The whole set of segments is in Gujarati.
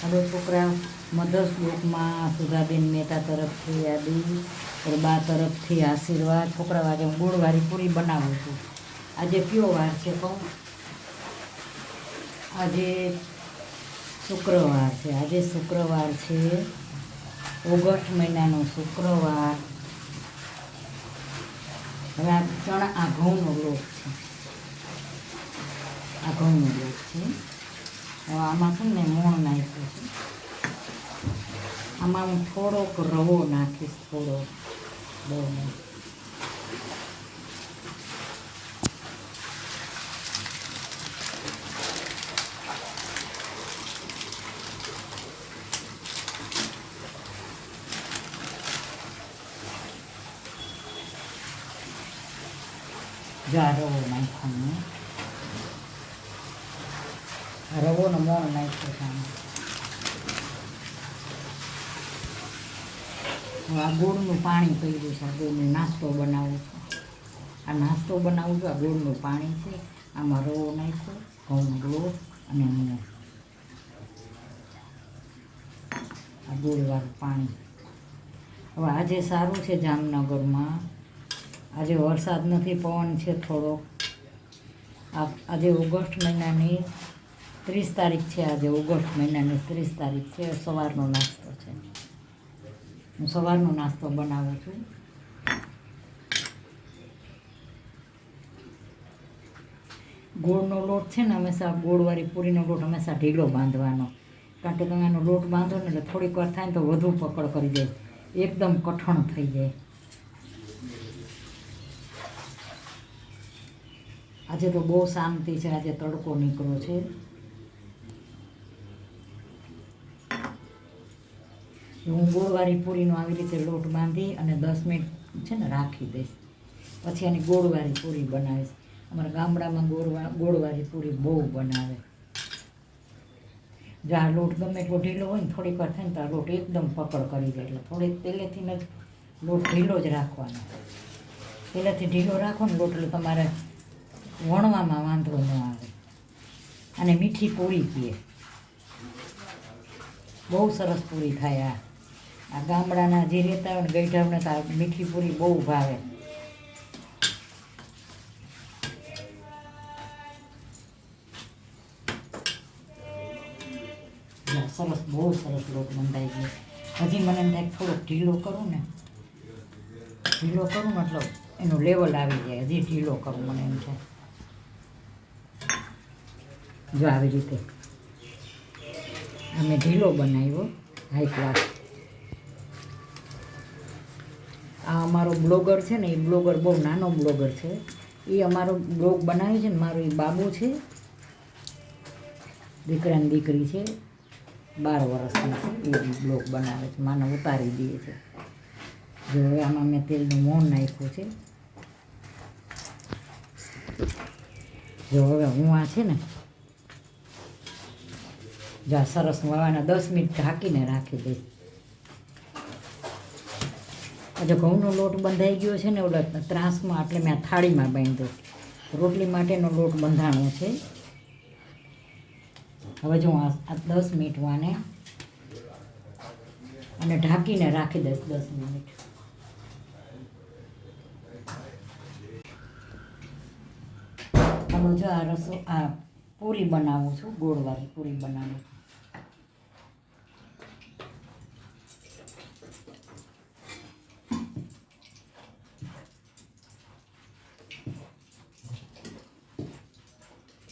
હવે છોકરા મધર્સ ડેમાં સુધાબેન મહેતા તરફથી યાદી, બા તરફથી આશીર્વાદ. છોકરાઓ આજે હું ગોળવાળી પૂરી બનાવું છું. આજે કયો વાર છે કહું? આજે શુક્રવાર છે. આજે શુક્રવાર છે, ઓગસ્ટ મહિનાનો શુક્રવાર. હવે આ ચણા, આ ઘઉંનો લોટ છે. આ ઘઉંનો લોટ છે. હવે આમાં છે ને મોણ નાખ્યું છે. આમાં હું થોડોક રવો નાખીશ, થોડો, બહુ નહીં. જા રવો નાખવાનો, રવોનો મોણ નાખ્યો છે આમાં. આ ગોળનું પાણી પીવું છે. આ ગોળનો નાસ્તો બનાવું છું. આ નાસ્તો બનાવું છું. આ ગોળનું પાણી છે. આમાં રવો નાખ્યો, ઘઉંનો લોટ અને મોણ. આ ગોળવાળું પાણી. હવે આજે સારું છે જામનગરમાં. આજે વરસાદ નથી, પવન છે થોડોક. આજે ઓગસ્ટ મહિનાની 30 તારીખ છે. આજે ઓગસ્ટ મહિનાની 30 તારીખ છે. સવારનો નાસ્તો છે. હું સવારનો નાસ્તો બનાવું છું. ગોળનો લોટ છે ને, હંમેશા ગોળવાળી પૂરીનો લોટ હંમેશા ઢીલો બાંધવાનો. કારણ કે તમે એનો લોટ બાંધો ને એટલે થોડીક વાર થાય ને તો વધુ પકડ કરી જાય, એકદમ કઠણ થઈ જાય. આજે તો બહુ શાંતિ છે. આજે તડકો નીકળ્યો છે. હું ગોળવાળી પૂરીનો આવી રીતે લોટ બાંધી અને 10 મિનિટ છે ને રાખી દઈશ. પછી એની ગોળવાળી પૂરી બનાવીશ. અમારા ગામડામાં ગોળવાળી પૂરી બહુ બનાવે. જો આ લોટ ગમે એટલો ઢીલો હોય ને, થોડીક વાર થાય ને તો આ લોટ એકદમ પકડ કરી જાય. એટલે થોડીક પહેલેથી જ લોટ ઢીલો જ રાખવાનો. પહેલેથી ઢીલો રાખો ને લોટ, એટલે તમારે વણવામાં વાંધો ન આવે. અને મીઠી પૂરી કહે, બહુ સરસ પૂરી થાય. આ ગામડાના જે રહેતા હોય ને ગઈઢાઓને તો આ મીઠી પૂરી બહુ ભાવે. સરસ, બહુ સરસ લોટ બંધાઈ ગયો. હજી મને એમ થાય થોડોક ઢીલો કરું ને, એટલે એનું લેવલ આવી જાય. હજી ઢીલો કરું મને એમ થાય. જો આવી રીતે અમે ઢીલો બનાવ્યો, હાઈ ક્લાસ. આ અમારો બ્લોગર છે ને, એ બ્લોગર બહુ નાનો બ્લોગર છે. એ અમારો બ્લોગ બનાવે છે ને, મારો એ બાબુ છે, દીકરાની દીકરી છે, 12 વર્ષની છે. એ બ્લોગ બનાવે છે, માને ઉતારી દે છે. જો હવે આમાં મેં તેલનું મોણ નાખ્યું છે. જો હવે હું આ છે ને, જા સરસ વાળાના 10 મિનિટ ઢાંકીને રાખી દઈશ. આજે ઘઉંનો લોટ બંધાઈ ગયો છે ને, ઓલા ત્રાસમાં, એટલે મેં આ થાળીમાં બાંધ્યો. રોટલી માટેનો લોટ બંધાણો છે. હવે જો આ 10 મિનિટ વાને અને ઢાંકીને રાખી દઈશ 10 મિનિટ. હવે જો આ પૂરી બનાવું છું, ગોળવાળી પૂરી બનાવું છું.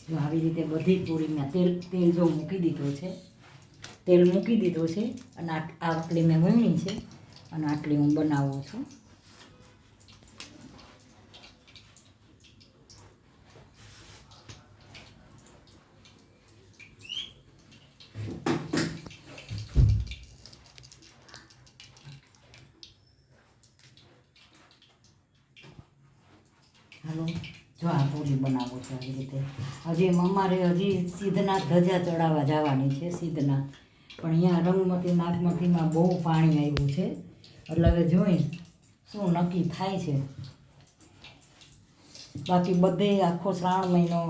જો આવી રીતે બધી પૂરીમાં તેલ જો મૂકી દીધું છે, તેલ મૂકી દીધું છે. અને આટલી મેં વણી છે અને આટલી હું બનાવું છું. હાલો, જો આ પૂરી બનાવું છું આવી રીતે. હજી અમારે સિદ્ધનાથ ધજા ચડાવવા જવાની છે, સિદ્ધનાથ. પણ અહીંયા રંગમતી નાગમતીમાં બહુ પાણી આવ્યું છે. એટલે હવે જોઈ શું નક્કી થાય છે. બાકી બધે આખો શ્રાવણ મહિનો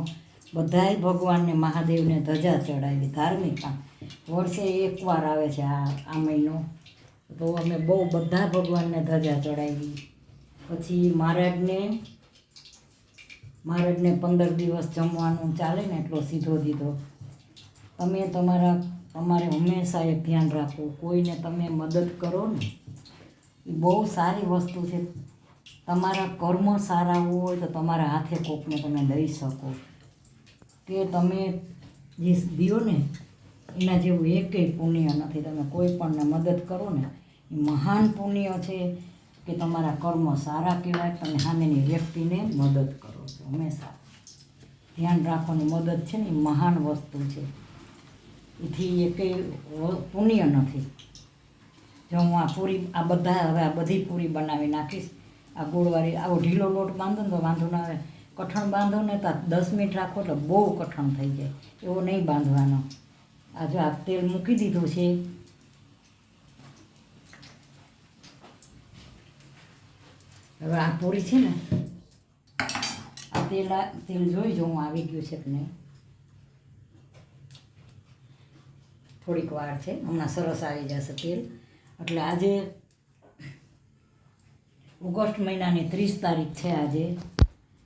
બધાય ભગવાનને મહાદેવને ધજા ચડાવી ધાર્મિક કામ વર્ષે એકવાર આવે છે આ મહિનો, તો અમે બહુ બધા ભગવાનને ધજા ચડાવી. પછી મહારાજને 15 દિવસ જમવાનું ચાલે ને એટલો સીધો દીધો. તમે તમારે હંમેશા એક ધ્યાન રાખવું, કોઈને તમે મદદ કરો ને એ બહુ સારી વસ્તુ છે. તમારા કર્મ સારા હોય તો તમારા હાથે કોકને તમે દઈ શકો, કે તમે જે દો ને એના જેવું એકેય પુણ્ય નથી. તમે કોઈ પણને મદદ કરો ને એ મહાન પુણ્ય છે, કે તમારા કર્મ સારા કહેવાય. તમે સામેની વ્યક્તિને મદદ કરો છો, હંમેશા ધ્યાન રાખવાની. મદદ છે ને એ મહાન વસ્તુ છે, એથી એકેય પુણ્ય નથી. જો હું આ બધી પૂરી બનાવી નાખીશ. આ ગોળવાળી આવો ઢીલો લોટ બાંધો ને તો વાંધો ના આવે. કઠણ બાંધો ને તો 10 મિનિટ રાખો તો બહુ કઠણ થઈ જાય, એવો નહીં બાંધવાનો. આ જો આ તેલ મૂકી દીધું છે. હવે આ પૂરી છે ને, આ તેલ જોઈ જો હું આવી ગયું છે કે નહીં. થોડીક વાર છે, હમણાં સરસ આવી જશે તેલ. એટલે આજે ઓગસ્ટ મહિનાની 30 તારીખ છે આજે,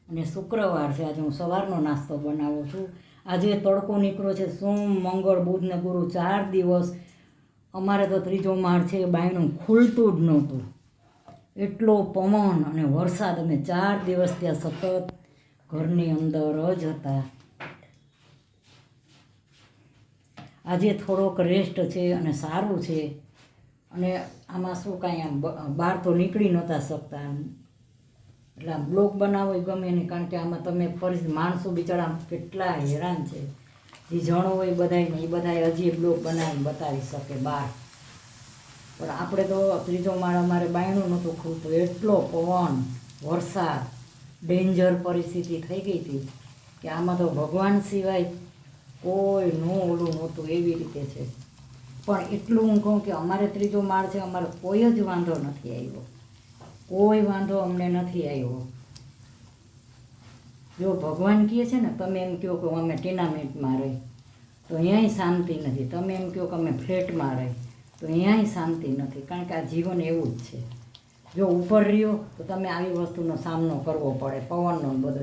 અને શુક્રવાર છે. આજે હું સવારનો નાસ્તો બનાવું છું. આજે તડકો નીકળ્યો છે. સોમ, મંગળ, બુધ ને ગુરુ 4 દિવસ અમારે તો 3જો માળ છે, બાયણું ખુલતું જ નહોતું. એટલો પવન અને વરસાદ. અમે 4 દિવસ ત્યાં સતત ઘરની અંદર જ હતા. આજે થોડોક રેસ્ટ છે અને સારું છે. અને આમાં શું કાંઈ આમ બહાર તો નીકળી નહોતા શકતા, એટલે આમ બ્લોગ બનાવો એ ગમે નહીં. કારણ કે આમાં તમે ફરી માણસો બિચારા કેટલા હેરાન છે. જે જણો હોય બધાને એ બધા હજી બ્લોગ બનાવીને બતાવી શકે બહાર. પણ આપણે તો 3જો માળ અમારે બાયણું નહોતું ખુલતું. એટલો પવન, વરસાદ, ડેન્જર પરિસ્થિતિ થઈ ગઈ હતી કે આમાં તો ભગવાન સિવાય કોઈ ઓલું નહોતું, એવી રીતે છે. પણ એટલું હું કહું કે અમારે 3જો માળ છે, અમારે કોઈ જ વાંધો નથી આવ્યો. કોઈ વાંધો અમને નથી આવ્યો. જો ભગવાન કહે છે ને, તમે એમ કહો કે અમે ટેનામેન્ટમાં રહી તો અહીંયાય શાંતિ નથી. તમે એમ કહો કે અમે ફ્લેટમાં રહી તો અહીંયાય શાંતિ નથી. કારણ કે આ જીવન એવું જ છે. જો ઉપર રહ્યો તો તમે આવી વસ્તુનો સામનો કરવો પડે, પવનનો બધો.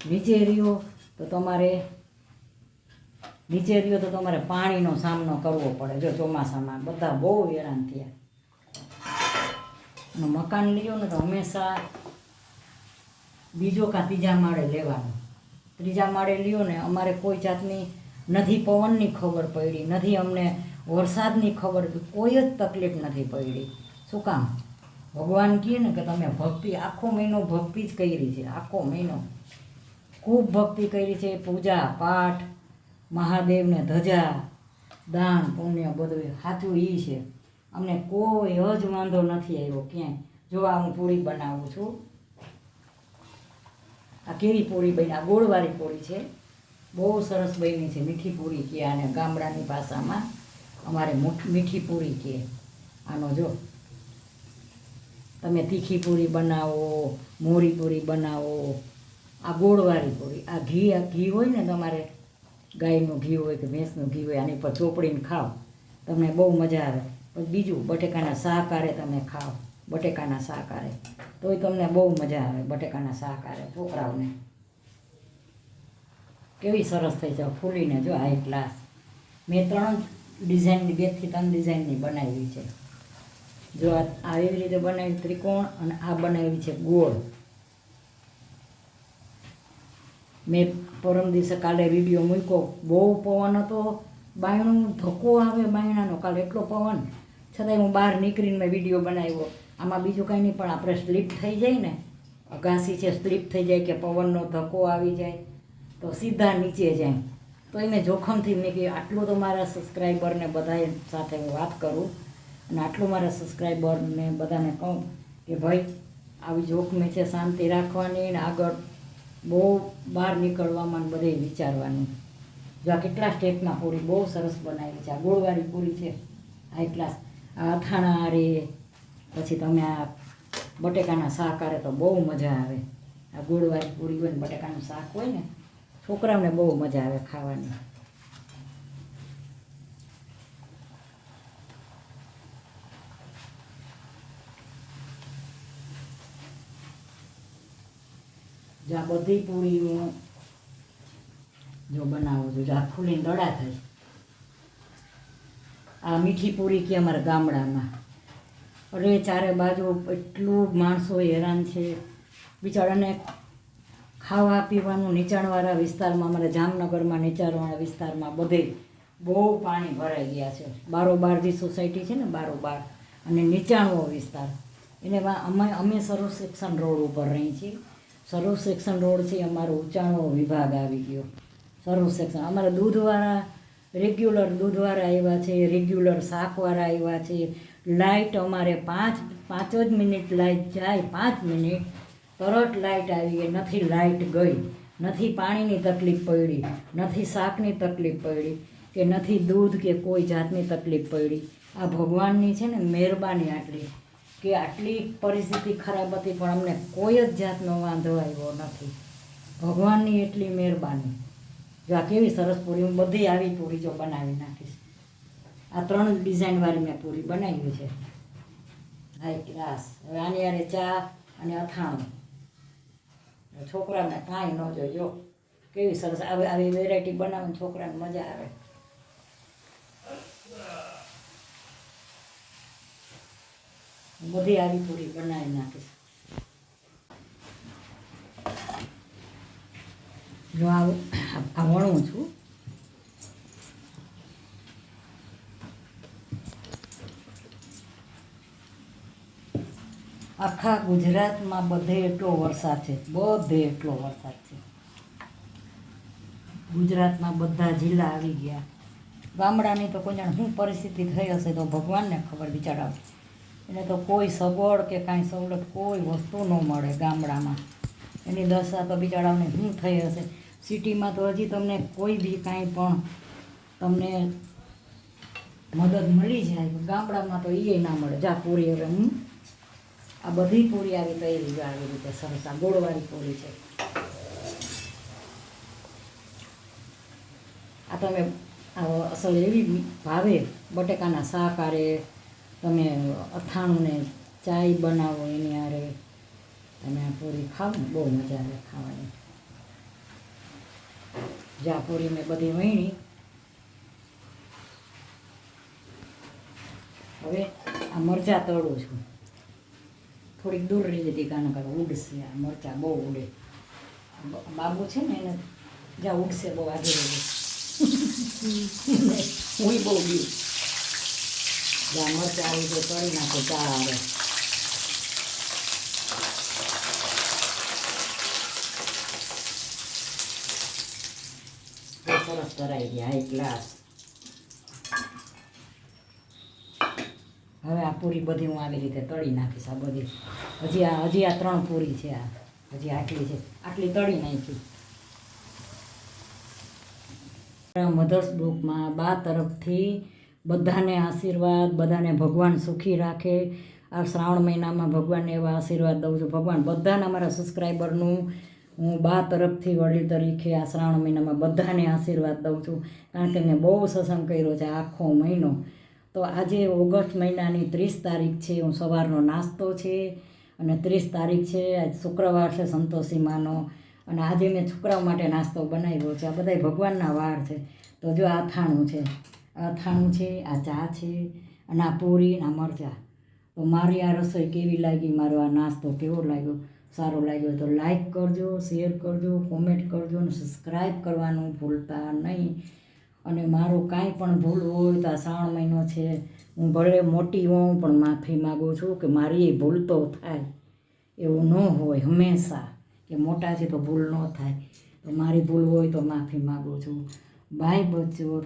નીચે રહ્યો તો તમારે પાણીનો સામનો કરવો પડે. જો ચોમાસામાં બધા બહુ હેરાન થયા. અને મકાન લ્યો ને તો હંમેશા બીજો કાં 3જા માળે લેવાનો. 3જા માળે લ્યો ને, અમારે કોઈ જાતની નથી પવનની ખબર પડી, નથી અમને વરસાદની ખબર પડી, કોઈ જ તકલીફ નથી પડી. શું કામ? ભગવાન કહે ને કે તમે ભક્તિ, આખો મહિનો ભક્તિ જ કરી છે. આખો મહિનો ખૂબ ભક્તિ કરી છે. પૂજા પાઠ, મહાદેવને ધજા, દાન પુણ્ય બધું સાચું એ છે. અમને કોઈ જ વાંધો નથી આવ્યો ક્યાંય. જો આ હું પૂરી બનાવું છું. આ કેવી પૂરી બની? આ ગોળવાળી પૂરી છે, બહુ સરસ બની છે. મીઠી પૂરી કહે આને, ગામડાની ભાષામાં અમારે મીઠી પૂરી કહે આનો. જો તમે તીખી પૂરી બનાવો, મોરી પૂરી બનાવો, આ ગોળવાળી પૂરી. આ ઘી હોય ને, તમારે ગાયનું ઘી હોય કે ભેંસનું ઘી હોય, આની પર ચોપડીને ખાઓ, તમને બહુ મજા આવે. પછી બીજું બટેકાના શાક હારે તમે ખાઓ, બટેકાના શાક હારે, તોય તમને બહુ મજા આવે. બટેકાના શાક હારે છોકરાઓને કેવી સરસ થઈ જાય ફૂલીને. જો આ એક ગ્લાસ મેં 3 ડિઝાઇનની, 2 થી 3 ડિઝાઇનની બનાવી છે. જો આ એવી રીતે બનાવી ત્રિકોણ, અને આ બનાવી છે ગોળ. મેં પરમ દિવસે કાલે વિડીયો મૂક્યો. બહુ પવન હતો, બાયણું ધક્કો આવે બાયણાનો. કાલે એટલો પવન છતાંય હું બહાર નીકળીને મેં વિડીયો બનાવ્યો. આમાં બીજું કાંઈ નહીં, પણ આપણે સ્લીપ થઈ જાય ને, અગાસી છે, સ્લીપ થઈ જાય કે પવનનો ધક્કો આવી જાય તો સીધા નીચે જાય. તો એ મેં જોખમથી મેં કહ્યું આટલું તો મારા સબસ્ક્રાઈબરને બધા સાથે હું વાત કરું, અને આટલું મારા સબસ્ક્રાઈબરને બધાને કહું કે ભાઈ આવી જોખમી છે, શાંતિ રાખવાની ને આગળ બહુ બહાર નીકળવામાં બધે વિચારવાનું. જો આ કેટલા સ્ટેપમાં પૂરી બહુ સરસ બનાવી છે. આ ગોળવાળી પૂરી છે. આ એટલા આ અથાણા હારે, પછી તમે આ બટેકાના શાક હારે તો બહુ મજા આવે. આ ગોળવાળી પૂરી હોય ને બટેકાનું શાક હોય ને છોકરાઓને બહુ મજા આવે ખાવાની. જો આ બધી પૂરી હું જો બનાવું છું, જો આ ફૂલીને દડા થાય. આ મીઠી પૂરી કે અમારા ગામડામાં. અરે ચારે બાજુ એટલું માણસો હેરાન છે બિચારાને ખાવા પીવાનું. નીચાણવાળા વિસ્તારમાં, અમારા જામનગરમાં નીચાણવાળા વિસ્તારમાં બધે બહુ પાણી ભરાઈ ગયા છે. બારોબાર જે સોસાયટી છે ને, બારોબાર અને નીચાણવો વિસ્તાર એને અમે સર્વ સેક્શન રોડ ઉપર રહી છીએ. સર્વ સેક્શન રોડ છે અમારો ઊંચાણો વિભાગ આવી ગયો. સર્વ સેક્શન અમારા દૂધવાળા રેગ્યુલર દૂધવાળા આવ્યા છે, રેગ્યુલર શાકવાળા આવ્યા છે. લાઇટ અમારે પાંચ જ મિનિટ લાઇટ જાય, 5 મિનિટ તરત લાઇટ આવી ગઈ. નથી લાઇટ ગઈ, નથી પાણીની તકલીફ પડી, નથી શાકની તકલીફ પડી, કે નથી દૂધ કે કોઈ જાતની તકલીફ પડી. આ ભગવાનની છે ને મહેરબાની આટલી, કે આટલી પરિસ્થિતિ ખરાબ હતી પણ અમને કોઈ જ જાતનો વાંધો આવ્યો નથી. ભગવાનની એટલી મહેરબાની. જો આ કેવી સરસ પૂરી, હું બધી આવી પૂરી જો બનાવી નાખીશ. આ 3 ડિઝાઇનવાળી મેં પૂરી બનાવી છે, હાઈ ક્લાસ. હવે આની યારે ચા અને અથાણું. છોકરાને કાંઈ ન જોઈજો, કેવી સરસ આવી વેરાયટી બનાવીને છોકરાને મજા આવે. બધી આવી પૂરી બનાવી નાખીશ. જો આ વણું છું. આખા ગુજરાતમાં બધે એટલો વરસાદ છે, બધે એટલો વરસાદ છે. ગુજરાતમાં બધા જિલ્લા આવી ગયા. ગામડાની તો કોઈ જાણે શું પરિસ્થિતિ થઈ હશે તો ભગવાનને ખબર. બિચારા એને તો કોઈ સગવડ કે કાંઈ સવલત કોઈ વસ્તુ ન મળે ગામડામાં. એની દશા તો બિચારાઓને શું થઈ હશે. સિટીમાં તો હજી તમને કોઈ બી કાંઈ પણ તમને મદદ મળી જાય, ગામડામાં તો એ ના મળે. જા પૂરી હવે હું આ બધી પૂરી આવી તૈયારી આવી રીતે સરસ. આ ગોળવાળી પૂરી છે. આ તમે અસલ એવી ભાવે બટેકાના શાક આરે તમે અથાણુંને ચાય બનાવો એની આરે તમે આ પૂરી ખાઓ ને બહુ મજા આવે ખાવાની. જા પૂરી મેં બધી વણી. હવે આ મરચાં તળું છું. થોડીક દૂર રહી જતી કાના કાકા ઉડશે. આ મરચાં બહુ ઉડે. બાબુ છે ને એને જ્યાં ઉડશે બહુ આગળ રહે. હું બહુ બી જ્યાં મરચાં આવી તો તળી નાખો ચા આવે. સરસ તરાઈ ગયા, હાઈ ક્લાસ. હવે આ પૂરી બધી હું આવી રીતે તળી નાખીશ. આ બધી હજી આ 3 પૂરી છે. આ હજી આટલી છે, આટલી તળી નાખી. મધર્સ ગ્રુપમાં બા તરફથી બધાને આશીર્વાદ, બધાને ભગવાન સુખી રાખે. આ શ્રાવણ મહિનામાં ભગવાનને એવા આશીર્વાદ દઉં છું. ભગવાન બધાને અમારા સબસ્ક્રાઈબરનું હું બા તરફથી વડીલ તરીકે આ શ્રાવણ મહિનામાં બધાને આશીર્વાદ દઉં છું. કારણ કે મેં બહુ સત્સંગ કર્યો છે આખો મહિનો. તો આજે ઓગસ્ટ મહિનાની 30 તારીખ છે. હું સવારનો નાસ્તો છે અને 30 તારીખ છે. આજ શુક્રવાર છે સંતોષી માનો. અને આજે મેં છોકરાઓ માટે નાસ્તો બનાવ્યો છે. આ બધાય ભગવાનના વાર છે. તો જો આ અથાણું છે, આ ચા છે અને આ પૂરી આ મરચાં. તો મારી આ રસોઈ કેવી લાગી, મારો આ નાસ્તો કેવો લાગ્યો, સારો લાગ્યો તો લાઈક કરજો, શેર કરજો, કોમેન્ટ કરજો અને સબસ્ક્રાઈબ કરવાનું ભૂલતા નહીં. અને મારું કાંઈ પણ ભૂલ હોય તો આ શ્રાવણ મહિનો છે, હું ભલે મોટી હોઉં પણ માફી માગું છું કે મારી એ ભૂલ તો થાય, એવું ન હોય હંમેશા કે મોટા છે તો ભૂલ ન થાય. તો મારી ભૂલ હોય તો માફી માગું છું. બાય બચ્ચો.